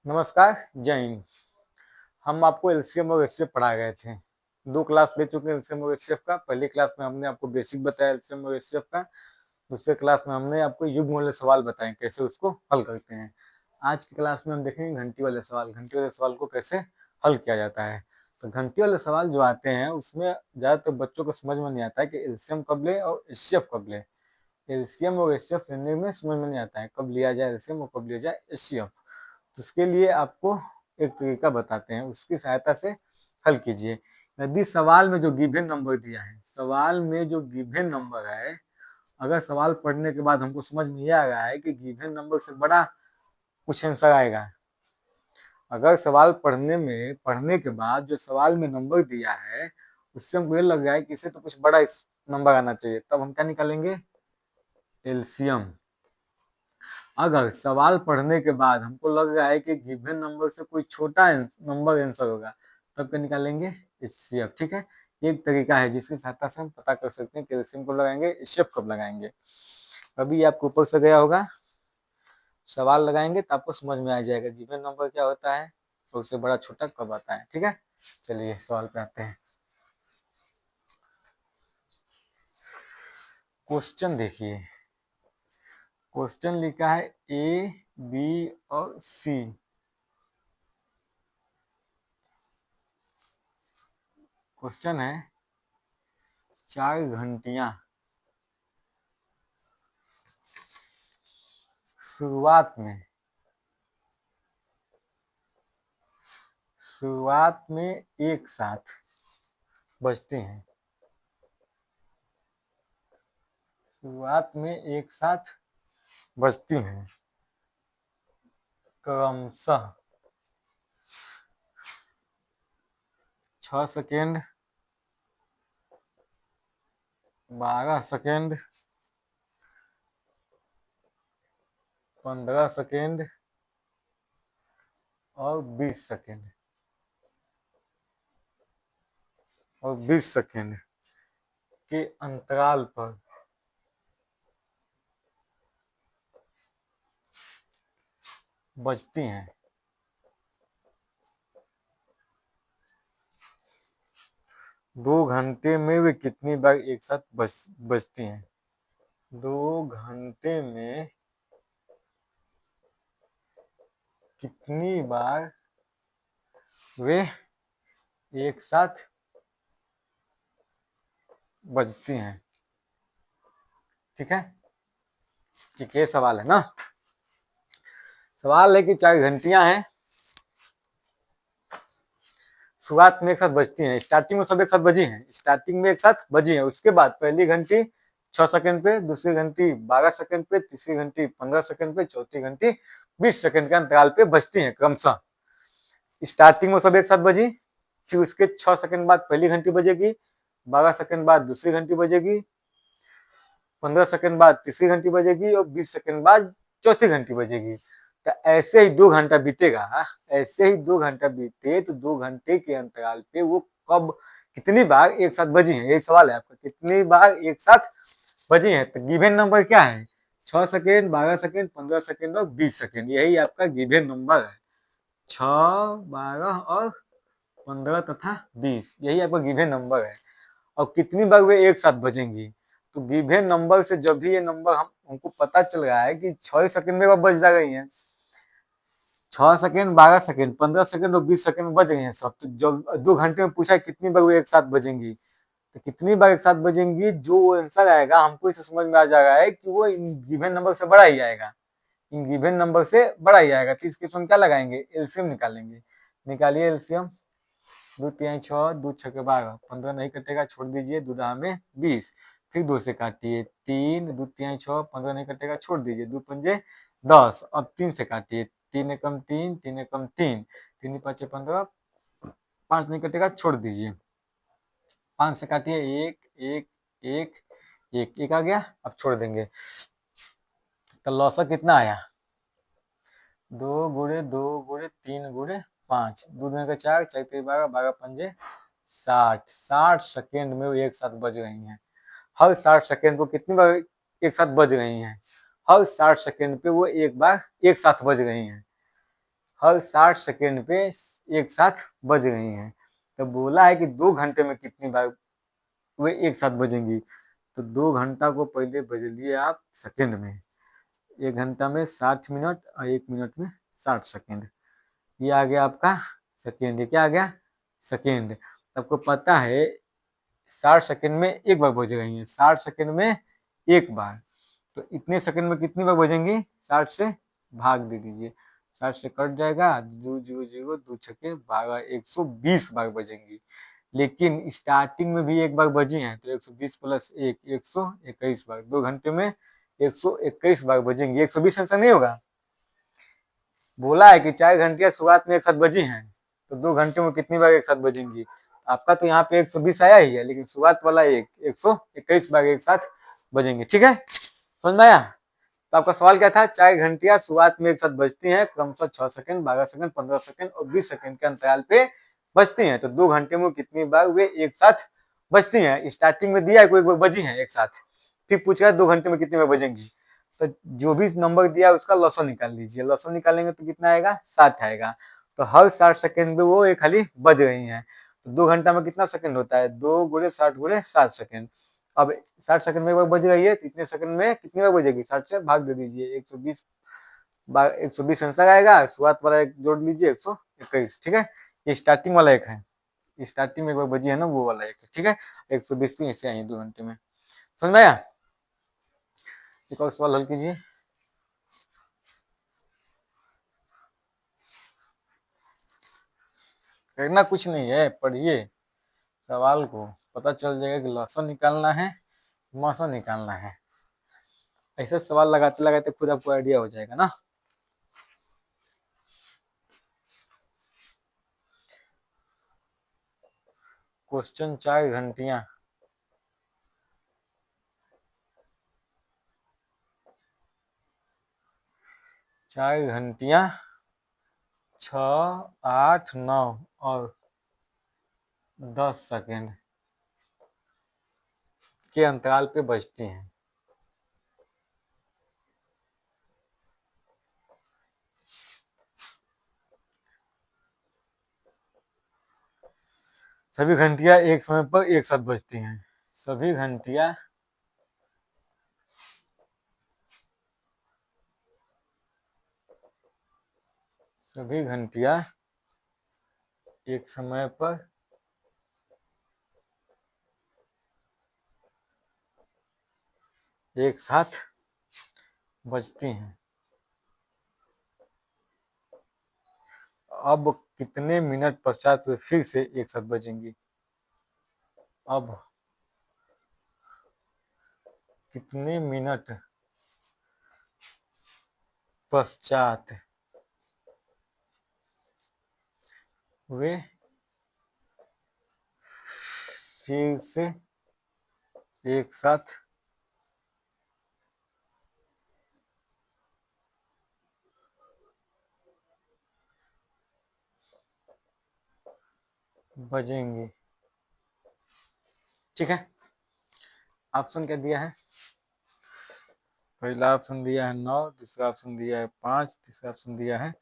नमस्कार, जय हिंद। हम आपको एलसीएम और एचसीएफ पढ़ा गए थे। 2 क्लास ले चुके हैं एलसीएम और एचसीएफ का। पहली क्लास में हमने आपको बेसिक बताया एलसीएम और एचसीएफ का। दूसरे क्लास में हमने आपको युग्म वाले सवाल बताए कैसे उसको हल करते हैं। आज की क्लास में हम देखेंगे घंटी वाले सवाल। घंटी वाले सवाल को कैसे हल किया जाता है। तो घंटी वाले सवाल जो आते हैं उसमें ज़्यादातर बच्चों को समझ में नहीं आता है कि एलसीएम कब ले और एचसीएफ कब ले। एलसीएम और एचसीएफ लेने में समझ में नहीं आता है कब लिया जाए एलसीएम और कब लिया जाए एचसीएफ। तो उसके लिए आपको एक तरीका बताते हैं, उसकी सहायता से हल कीजिए। यदि सवाल में जो गिवन नंबर दिया है, सवाल में जो गिवन नंबर है, अगर सवाल पढ़ने के बाद हमको समझ में ये आ रहा है कि गिवन नंबर से बड़ा कुछ आंसर आएगा, अगर सवाल पढ़ने के बाद जो सवाल में नंबर दिया है उससे हमको ये लग रहा है कि इससे तो कुछ बड़ा नंबर आना चाहिए, तब हम क्या निकालेंगे? एलसीएम। अगर सवाल पढ़ने के बाद हमको लग रहा है कि गिवन नंबर से कोई छोटा नंबर आंसर होगा, तब क्या निकालेंगे? एचसीएफ। ठीक है, एक तरीका है जिसकी सहायता से हम पता कर सकते हैं कि एलसीएम कब लगाएंगे, एचसीएफ कब लगाएंगे। अभी आपको ऊपर से गया होगा, सवाल लगाएंगे तो आपको समझ में आ जाएगा गिवन नंबर क्या होता है और उससे बड़ा छोटा कब आता है। ठीक है, चलिए सवाल पे आते हैं। क्वेश्चन देखिए, क्वेश्चन लिखा है ए, बी और सी। क्वेश्चन है 4 घंटियां शुरुआत में एक साथ बजते हैं। शुरुआत में एक साथ बजती हैं क्रमशः 6 सेकेंड, 12 सेकेंड, 15 सेकेंड और 20 सेकेंड और 20 सेकेंड के अंतराल पर बजती हैं। 2 घंटे में वे कितनी बार एक साथ बजती हैं? 2 घंटे में कितनी बार वे एक साथ बजती हैं? ठीक है, ठीक है, सवाल है ना। सवाल है कि 4 घंटियां हैं, शुरुआत में एक साथ बजती हैं। स्टार्टिंग में सब एक साथ बजी हैं, स्टार्टिंग में एक साथ बजी हैं। उसके बाद पहली घंटी 6 सेकंड पे, दूसरी घंटी 12 सेकंड पे, तीसरी घंटी 15 सेकंड पे, चौथी घंटी 20 सेकंड के अंतराल पे बजती हैं क्रमशः। स्टार्टिंग में सब एक साथ बजी, फिर उसके 6 सेकंड बाद पहली घंटी बजेगी, 12 सेकंड बाद दूसरी घंटी बजेगी, 15 सेकंड बाद तीसरी घंटी बजेगी और 20 सेकंड बाद चौथी घंटी बजेगी। तो ऐसे ही 2 घंटा बीतेगा, ऐसे ही 2 घंटा बीते तो 2 घंटे के अंतराल पे वो कब कितनी बार एक साथ बजी हैं, यही सवाल है आपका, कितनी बार एक साथ बजी हैं। तो गिवन नंबर क्या है? 6 सेकेंड, 12 सेकेंड, 15 सेकेंड और 20 सेकेंड, यही आपका गिवन नंबर है। 6, 12 और 15 तथा 20, यही आपका गिवन नंबर है। और कितनी बार वे एक साथ बजेंगी, तो गिवन नंबर से जब भी ये नंबर हमको पता चल रहा है कि 6 सेकंड में बज रही है, 6 सेकंड, 12 सेकंड, 15 सेकंड और 20 सेकंड में बज गई हैं सब। तो जब 2 घंटे में पूछा कितनी बार वो एक साथ बजेंगी, तो कितनी बार एक साथ बजेंगी, जो आंसर आएगा हमको इसे समझ में आ जा रहा है कि वो इन गिवन नंबर से बड़ा ही आएगा, इन गिवन नंबर से बड़ा ही आएगा। तो इसके हम क्या लगाएंगे? एलसीएम निकालेंगे। निकालिए एलसीएम। 2 तिहाई 6, 2 छक्के 12, 15 नहीं कटेगा, छोड़ दीजिए, 2 दाह में 20, फिर 2 से काटिए, 3, 2 तिहाई 6, 15 नहीं कटेगा, छोड़ दीजिए, 2 पंजे 10, अब 3 से काटिए, 3 एकम 3, 3 एकम 3, 3 पाँचे 15, 5 नहीं कटेगा, छोड़ दीजिए, 5 से काटिए, 1, 1, 1, 1, 1 आ गया, अब छोड़ देंगे। तो लौसा कितना आया? 2 गुणे 2 गुणे 3 गुणे 5, 2 दूनी का 4, 4 तिहाई 12, 12 पंजे 60, 60 सेकेंड में वो एक साथ बज रही हैं। हर 60 सेकेंड को कितनी बार एक साथ बज रही हैं? हर 60 सेकेंड पे वो एक बार एक साथ बज रही हैं। हर 60 सेकेंड पे एक साथ बज रही हैं। तो बोला है कि 2 घंटे में कितनी बार वे एक साथ बजेंगी। तो 2 घंटा को पहले बदलिए आप सेकेंड में। 1 घंटा में 60 मिनट और 1 मिनट में 60 सेकेंड। ये आ गया आपका सेकेंड। ये क्या आ गया? सेकेंड। आपको पता है 60 सेकेंड में एक बार बज रही है, 60 सेकेंड में एक बार। तो इतने सेकंड में कितनी बार बजेंगी? 60 से भाग दे दीजिए, 60 से कट जाएगा, 2 0 0 2 छक्के 12, 120 बार बजेंगी। लेकिन स्टार्टिंग में भी एक बार बजी हैं, तो 120 प्लस 1 121 बार। 2 घंटे में 121 बार बजेंगी। 120 आंसर नहीं होगा? बोला है कि 4 घंटियां शुरुआत में एक साथ बजी हैं, तो 2 घंटे में कितनी बार एक साथ बजेंगी? आपका तो यहाँ पे 120 आया ही है, लेकिन शुरुआत वाला 121 बार एक साथ बजेंगे। ठीक है, समझ में आया? तो आपका सवाल क्या था? 4 घंटियां शुरुआत में एक साथ बजती हैं, क्रमशः 6 सेकंड, 12 सेकंड, 15 सेकंड और 20 सेकंड के अंतराल पे बजती हैं। तो 2 घंटे में कितनी बार वे एक साथ बजती हैं? स्टार्टिंग में दिया है कोई बजी हैं एक साथ, फिर पूछ रहा है 2 घंटे में कितनी बार बजेंगी। तो जो भी नंबर दिया है उसका लॉसन निकाल लीजिए। लॉसन निकालेंगे तो कितना आएगा? 60 आएगा। तो हर 60 सेकंड में वो एक खाली बज रही हैं। तो 2 घंटा में कितना सेकंड होता है? 2 गुणे 60 गुणे 60 सेकंड। अब 60 सेकंड में एक बार बज रही है, तो इतने सेकंड में कितनी बार बजेगी? 60 से भाग दे दीजिए, 120 120 आंसर आएगा। शुरुआत वाला एक जोड़ लीजिए, 121। ठीक है, ये स्टार्टिंग वाला एक है, स्टार्टिंग में एक बार बजी है ना, वो वाला एक है। ठीक है, 120 भी ऐसे आएंगे 2 घंटे में। समझ में आया? एक और सवाल हल कीजिए। करना कुछ नहीं है, पढ़िए सवाल को, पता चल जाएगा कि लॉसन निकालना है, मौसम निकालना है। ऐसे सवाल लगाते लगाते खुद आपको आइडिया हो जाएगा ना। क्वेश्चन 4 घंटियां, 4 घंटियां 6, 8, 9 और 10 सेकेंड के अंतराल पे बजती हैं। सभी घंटियां एक समय पर एक साथ बजती हैं। सभी घंटियां सभी घंटियां एक समय पर एक साथ बजती हैं। अब कितने मिनट पश्चात वे फिर से एक साथ बजेंगी? अब कितने मिनट पश्चात वे फिर से एक साथ बजेंगे? ठीक है, ऑप्शन क्या दिया है? पहला ऑप्शन दिया है 9, दूसरा ऑप्शन दिया है 5, तीसरा ऑप्शन दिया है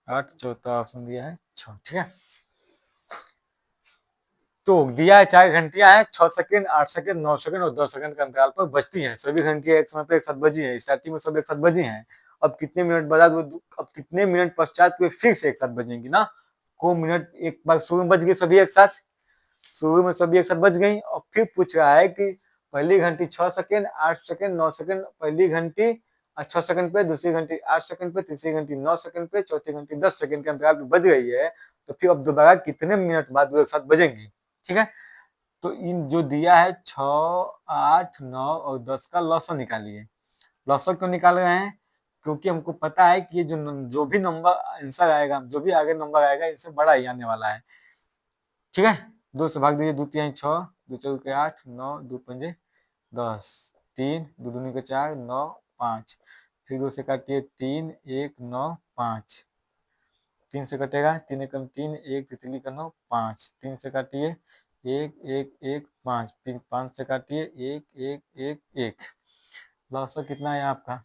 8, चौथा ऑप्शन दिया है 6। ठीक है, तो दिया है 4 घंटियां हैं, 6 सेकंड, 8 सेकंड, 9 सेकंड और 10 सेकंड के अंतराल पर बजती हैं। सभी घंटियां एक समय पर एक साथ बजी हैं। स्टार्टिंग में सब एक साथ बजी हैं। अब कितने मिनट बाद अब कितने मिनट पश्चात वे फिर से एक साथ बजेंगी ना। को मिनट एक बार शुरू में बज गई सभी एक साथ, शुरू में सभी एक साथ बज गई। और फिर पूछ रहा है कि पहली घंटी 6 सेकंड, 8 सेकंड, 9 सेकंड, पहली घंटी 6 सेकंड पे, दूसरी घंटी 8 सेकंड पे, तीसरी घंटी 9 सेकंड पे, चौथी घंटी 10 सेकंड के अंतराल पे बज गई है। तो फिर अब दोबारा कितने मिनट बाद वो एक साथ बजेंगी? ठीक है, तो इन जो दिया है 6, 8, 9 और 10 का लॉसन निकालिए। लॉसन क्यों निकाल रहे हैं? क्योंकि हमको पता है कि ये जो भी नंबर आंसर आएगा, जो भी आगे नंबर आएगा, इससे बड़ा ही आने वाला है। ठीक है, 2 से भाग दीजिए, 2 तिहाई 6, 2 चौके 8, 9, 2 पंजे 10, 3, 2 दूनी के 4, 9, 5। फिर 2 से काटिए 3, 1, 9, 5। 3 से कटेगा, 3 एकम 3, 1 तितली का 9, 5। 3 से काटिए 1, 1, 1, 5। फिर 5 से काटिए 1, 1, 1, 1। लॉस कितना है आपका?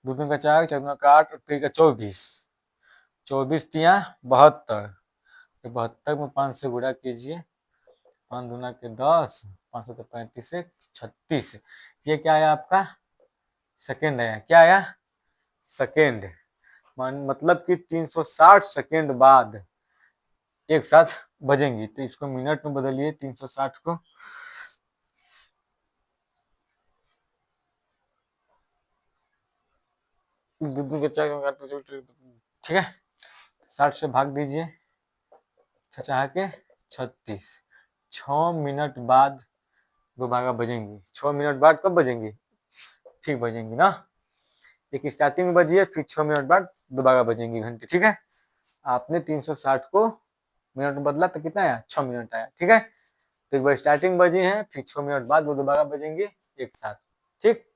2 दूनी का 4, 4 दूनी का 8 और 3 का 24। 24 तिया 72, 72 में 5 से गुणा कीजिए, 5 दूना के 10, 5 तो 35 से 36, ये क्या आया आपका सेकेंड आया, क्या आया सेकेंड। मतलब कि 360 सेकेंड बाद एक साथ बजेंगी। तो इसको मिनट में बदलिए 360 को, ठीक है, 60 से भाग दीजिए, छचा के 36, 6 मिनट बाद दोबारा बजेंगी। 6 मिनट बाद कब बजेंगी, ठीक बजेंगी ना, एक स्टार्टिंग में बजी है, फिर 6 मिनट बाद दोबारा बजेंगी घंटी, ठीक है। आपने 360 को मिनट में बदला तो कितना आया, 6 मिनट आया, ठीक है। तो एक बार स्टार्टिंग बजी है, फिर 6 मिनट बाद वो दोबारा बजेंगे एक साथ, ठीक।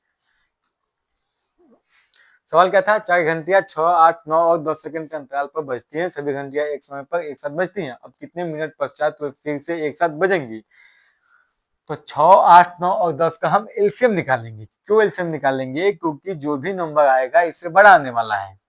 सवाल क्या था, 4 घंटियां 6, 8, 9 और 10 सेकंड के अंतराल पर बजती हैं, सभी घंटियां एक समय पर एक साथ बजती हैं, अब कितने मिनट पश्चात वे फिर से एक साथ बजेंगी। तो 6, 8, 9 और 10 का हम एलसीएम निकालेंगे। क्यों एलसीएम निकालेंगे, क्योंकि जो भी नंबर आएगा इससे बड़ा आने वाला है,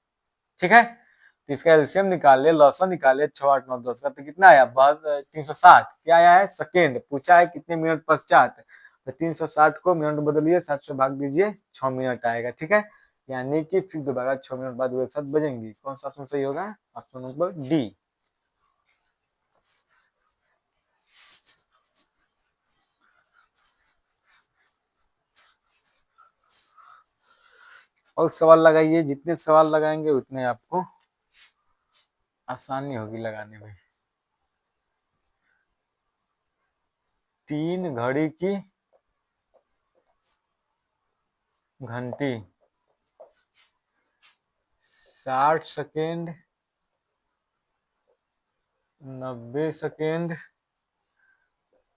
ठीक है। तो इसका एलसीएम निकाले, लॉसा निकाले, 6, 8, 9, 10 का, तो कितना आया 360, क्या आया है सेकेंड, पूछा है कितने मिनट पश्चात, तो 360 को मिनट बदलिए, 60 से भाग दीजिए, 6 मिनट आएगा, ठीक है। यानी कि फिर दोबारा 6 मिनट बाद वो एक साथ बजेंगी। कौन सा ऑप्शन सही होगा, ऑप्शन नंबर डी। और सवाल लगाइए, जितने सवाल लगाएंगे उतने आपको आसानी होगी लगाने में। 3 घड़ी की घंटी 60 सेकेंड, 90 सेकेंड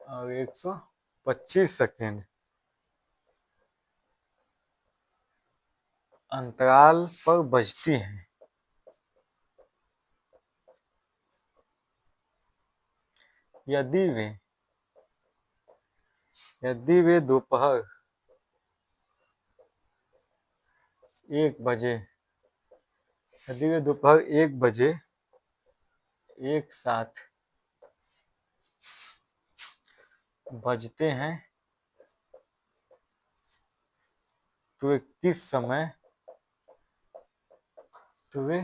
और 125 सेकेंड अंतराल पर बजती हैं। यदि वे दोपहर 1 बजे, यदि वे दोपहर 1 बजे एक साथ बजते हैं तो वे किस समय, तो वे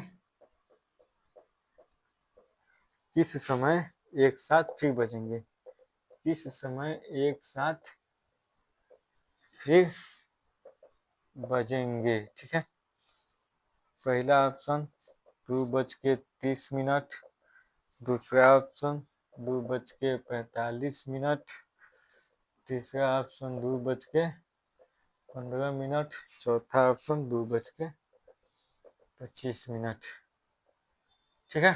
किस समय एक साथ फिर बजेंगे, किस समय एक साथ फिर बजेंगे, ठीक है। पहला ऑप्शन 2:30, दूसरा ऑप्शन 2:45, तीसरा ऑप्शन 2:15, चौथा ऑप्शन 2:25, ठीक है।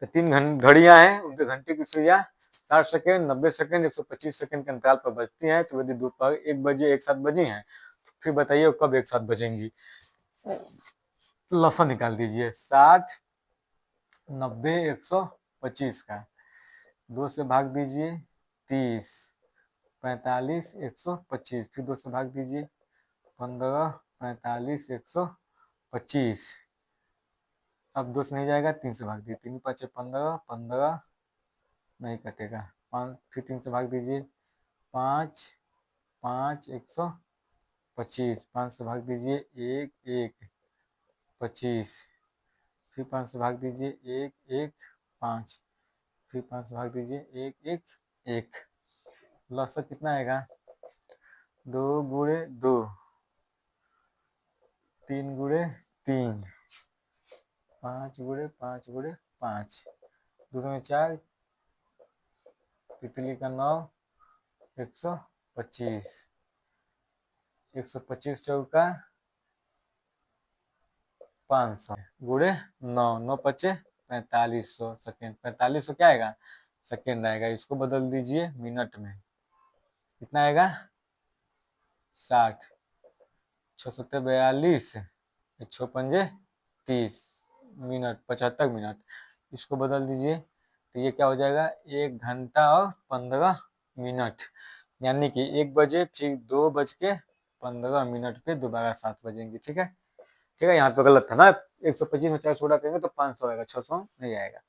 तो 3 घड़ियां हैं, उनके घंटे की सुइयां 60 सेकेंड, 90 सेकेंड, 125 सेकेंड के अंतराल पर बजती हैं। तो यदि दोपहर 1 बजे एक साथ बजी हैं तो फिर बताइए कब एक साथ बजेंगी। लसन निकाल दीजिए, 60, 90, 125 का 2 से भाग दीजिए, 30, 45, 125, फिर 2 से भाग दीजिए, 15, 45, 125, अब 2 से नहीं जाएगा, 3 से भाग दीजिए, 3 5 15, 15 नहीं कटेगा, 5 फिर 3 से भाग दीजिए, 5, 5, 125, 5 से भाग दीजिए, 1, 1, 25, फिर 5 से भाग दीजिए, 1, 1, 5, फिर 5 से भाग दीजिए, 1, 1, 1, लॉस कितना आएगा, 2 गुणे 2, 3 गुणे 3, 5 गुणे 5 गुणे 5, 2 में 4, तितली का 9, 125, 125 चौका 500 गुणे 9, 9 पचे 4500 सेकेंड, 4500 क्या आएगा सेकेंड आएगा। इसको बदल दीजिए मिनट में, कितना आएगा 60, 6 सत्ते 42, 6 पंजे 30 मिनट, 75 मिनट। इसको बदल दीजिए तो ये क्या हो जाएगा 1 घंटा और 15 मिनट, यानी कि 1 बजे फिर 2:15 पे दोबारा 7 बजेंगे, ठीक है। ठीक है, यहाँ पे गलत था ना, 125 में 4 छोटा करेंगे तो 500 आएगा, 600 नहीं आएगा।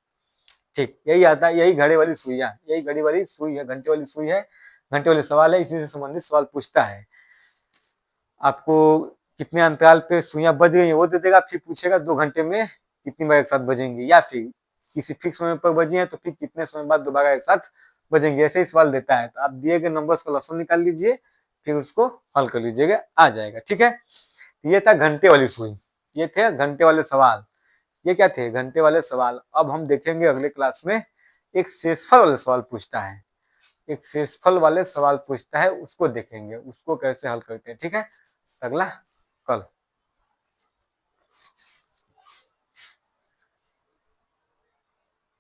ठीक, यही आता है, यही घड़े वाली सुइयां, यही घड़ी वाली सुई है, घंटे वाली सुई है, घंटे वाले सवाल है, इसी से संबंधित सवाल पूछता है। आपको कितने अंतराल पे सुइयां बज गई है वो दे देगा, फिर पूछेगा 2 घंटे में कितनी बार एक साथ बजेंगी, या फिर किसी फिक्स समय पर बजी है तो फिर कितने समय बाद दोबारा एक साथ बजेंगे, ऐसे ही सवाल देता है। तो आप दिए गए नंबर्स का लसन निकाल लीजिए, फिर उसको हल कर लीजिएगा, आ जाएगा। ठीक है, ये था घंटे वाली सुई, ये थे घंटे वाले सवाल, ये क्या थे, घंटे वाले सवाल। अब हम देखेंगे अगले क्लास में एक शेषफल वाले सवाल पूछता है, एक शेषफल वाले सवाल पूछता है, उसको देखेंगे, उसको कैसे हल करते हैं। ठीक है, अगला कल।